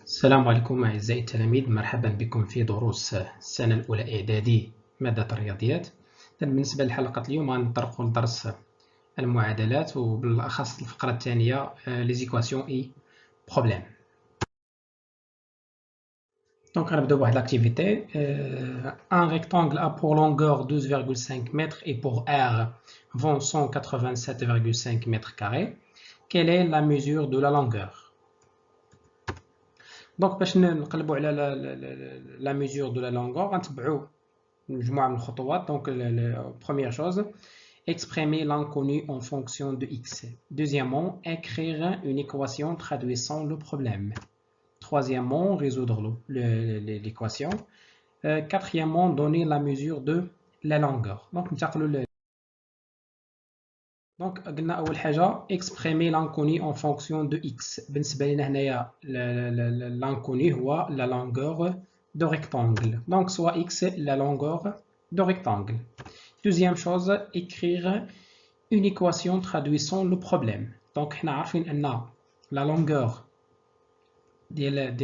السلام عليكم أعزائي التلاميذ، مرحبا بكم في دروس السنة الأولى إعدادي مادة الرياضيات. بالنسبة لحلقة اليوم غنطرقوا لدرس المعادلات وبالأخص الفقرة الثانية les équations et problèmes. Donc غنبداو بواحد l'activité. Un rectangle a pour longueur 12,5 mètres et pour aire 187,5 mètres carrés. Quelle est la mesure de la longueur? دونك باش نقلبوا على لا ميزور دو لا لونغور غنتبعوا مجموعه من الخطوات. دونك première chose, exprimer l'inconnu en fonction de x. Deuxièmement, écrire une équation traduisant le problème. Troisièmement, résoudre l'équation. Quatrièmement, donner la mesure de la longueur. Donc ننتقلوا دونك قلنا اول حاجه exprimer l'inconnu en fonction de x. بالنسبه لنا هنايا l'inconnu هو la longueur de rectangle. Donc soit x la longueur de rectangle. Deuxième chose, écrire une équation traduisant le problème. Donc حنا عارفين ان la longueur ديال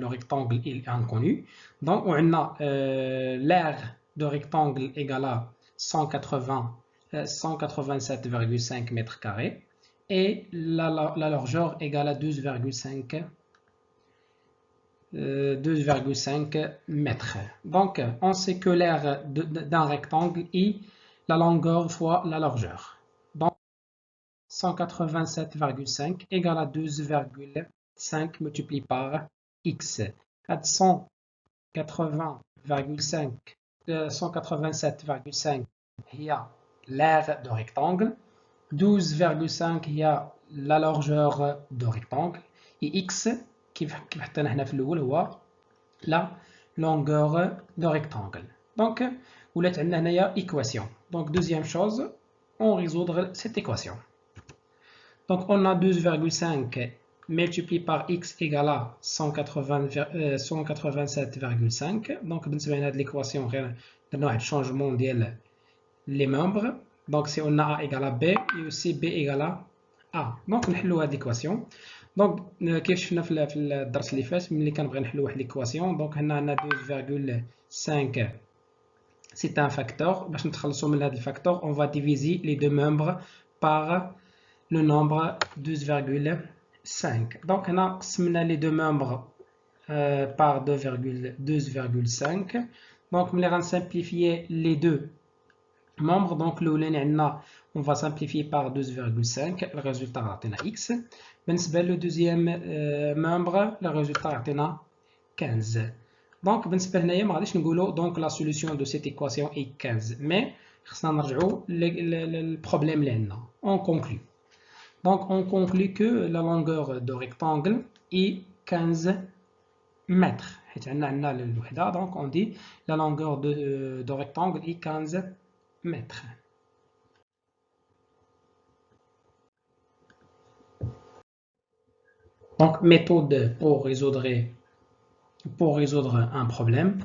le rectangle est inconnu. Donc وعندنا l'aire de rectangle égale à 187,5 mètres carrés et la largeur égale à 12,5 mètres. Donc on sait que l'aire d'un rectangle est la longueur fois la largeur. Donc 187,5 égale à 12,5 multiplié par x. 187,5 هي l'aire de rectangle, 12,5 هي la largeur de rectangle et x كيف حطينا هنا في الأول هو la longueur de rectangle. Donc ولات عندنا هنايا équation. Donc deuxième chose, on résoudre cette équation. Donc on a 12,5 multiplié par x égale à 187,5. Donc بالنسبة لنا هاد l'équation غير درنا واحد changement ديال les membres. Donc si on a A égale à B et aussi B égale à A. Donc نحلوا هاد l'équation. Donc كيف شفنا في الدرس اللي فات ملي كنبغي نحلوا واحد l'équation. Donc هنا عندنا 12,5 c'est un facteur. باش نتخلصوا من هاد الفاكتور on va diviser les deux membres par le nombre 12,5. Donc هنا قسمنا les deux membres par 2,5. Donc ملي غنسامبليفيي les deux membres, donc on va simplifier par 2,5. Le résultat غيعطينا x. بالنسبة le deuxième membre, le résultat غيعطينا 15. Donc بالنسبة لهنايا ما غاديش نقولوا donc la solution de cette équation est 15, mais خصنا نرجعوا للبروبلème اللي عندنا. On conclut. Donc on conclut que la longueur de rectangle est 15 mètres. حيت عندنا الوحدة, donc on dit la longueur de rectangle est 15 mètres. Donc méthode pour résoudre un problème.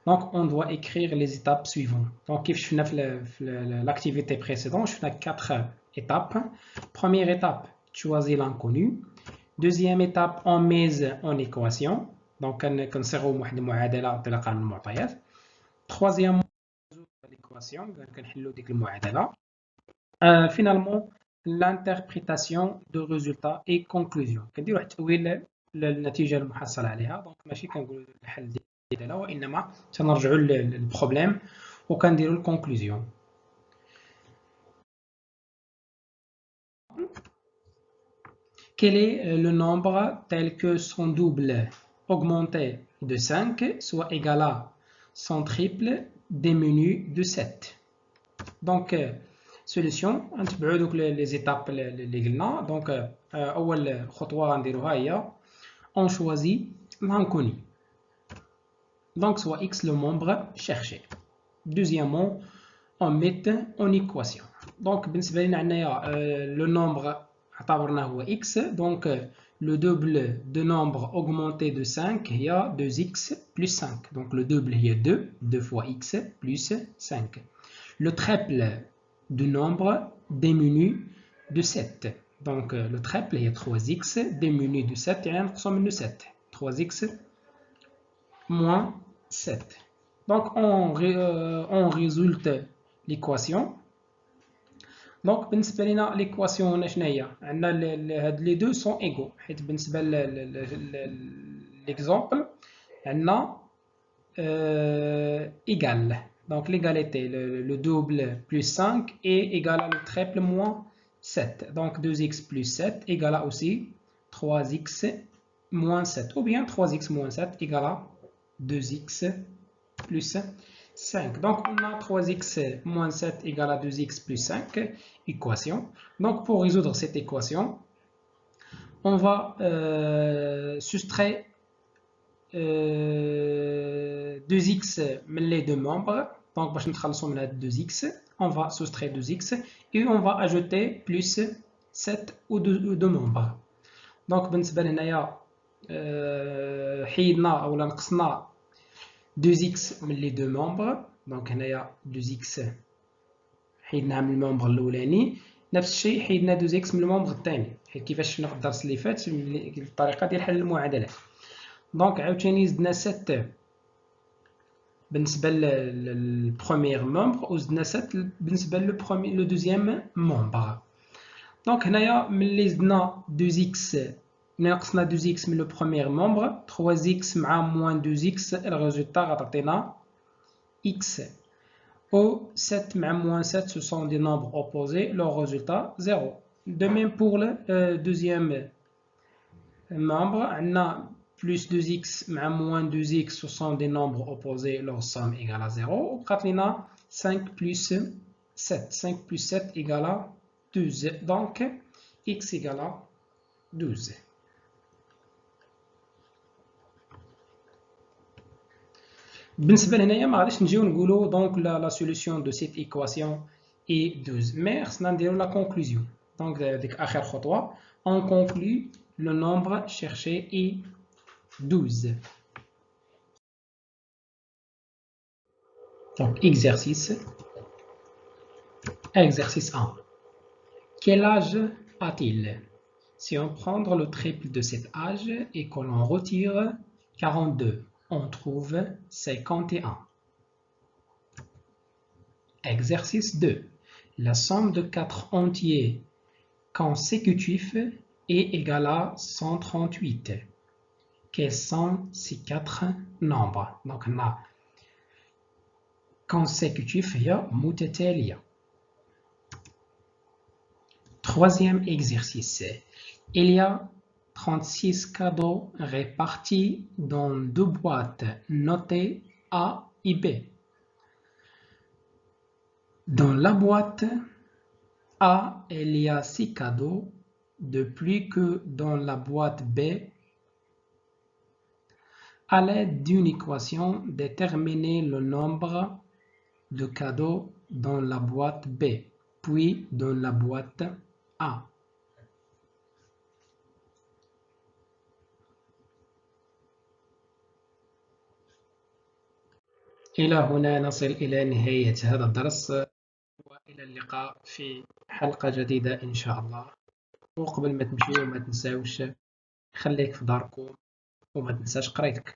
Donc on doit écrire les étapes suivantes. Donc كيف شفنا في l'activité précédente, شفنا 4 étapes. Première étape, choisir l'inconnu. Deuxième étape, on mise en équation. Donc كنصيغوا واحد المعادلة انطلاقا من المعطيات. Troisième, l'équation, كنحلوا ديك المعادلة. Finalement, l'interprétation de résultats et conclusion. كنديروا واحد التأويل للنتيجة المحصلة عليها. دونك ماشي كنقولوا الحل ديالها وإنما تنرجعوا للبروبليم وكنديروا الكونكلوزيون. Quel est le nombre tel que son double augmenté de 5 soit égal à son triple diminué de 7? Donc solution, نتبعوا دوك les étapes اللي قلنا. Donc أول خطوة غنديروها هي on choisit l'inconnu. Donc soit x le nombre cherché. Deuxièmement, on met en équation. Donc بالنسبة لنا عندنا le nombre اعتبرناه هو x. Donc le double de nombre augmenté de 5 هي 2x plus 5. Donc le double هي 2 fois x plus 5. Le triple du nombre diminué de 7. Donc le triple est 3x diminué de 7 et 1 منه 7. 3x moins 7. Donc on résulte l'équation. Donc بالنسبة لنا l'équation هنا شنو هي؟ عندنا هاد les deux sont égaux حيت بالنسبة l'exemple عندنا égal. Donc l'égalité, le double plus 5 est égal à le triple moins 7. Donc 2x plus 7 égale à aussi 3x moins 7. Ou bien 3x moins 7 égale à 2x plus 5. Donc on a 3x moins 7 égale à 2x plus 5 équation. Donc pour résoudre cette équation, on va soustraire 2x les deux membres. Donc باش نتخلصوا من هاد 2x, on va soustraire 2x et on va ajouter plus 7 aux deux membres. Donc بالنسبة لهنايا حيدنا او نقصنا 2x من les deux membres. Donc هنايا 2x حيدناها من الممبر الاولاني. نفس الشيء حيدنا 2x من الممبر الثاني حيت كيفاش شفنا في الدرس اللي فات الطريقه ديال حل المعادلات. دونك عاوتاني زدنا 7 بالنسبه للبروميير ممبر وزدنا 7 بالنسبه لو دوزيام ممبر. دونك هنايا ملي زدنا 2x ملي نقصنا 2x من لو بروميير ممبر 3x مع موان 2x الريزولتا غتعطينا x. Ou 7 مع moins 7, ce sont des nombres opposés, leur résultat 0. De même pour le deuxième membre, on a plus 2x مع moins 2x, ce sont des nombres opposés, leur somme égale à 0. Ou 5 plus 7. 5 plus 7 égale à 12. Donc, x égale à 12. بالنسبه لهنايا ما غاديش نجيو نقولوا دونك لا سوليسيون دو سيت ايكواسيون اي 12 مي خصنا نديرو لا كونكلوزيون. دونك ديك اخر خطوه on conclut le nombre cherché est 12. Donc exercice 1. Quel âge a-t-il? Si on prend le triple de cet âge et que l'on retire 42, on trouve 51. Exercice 2. La somme de 4 entiers consécutifs est égale à 138. Quels sont ces 4 nombres? Donc, on a consécutif et متتالية. Troisième exercice. Il y a 36 cadeaux répartis dans 2 boîtes notées A et B. Dans la boîte A, il y a 6 cadeaux de plus que dans la boîte B. À l'aide d'une équation, déterminez le nombre de cadeaux dans la boîte B, puis dans la boîte A. إلى هنا نصل إلى نهاية هذا الدرس، وإلى اللقاء في حلقة جديدة إن شاء الله. وقبل ما تمشيو ما تنساوش خليك في داركم وما تنساش قرايتك.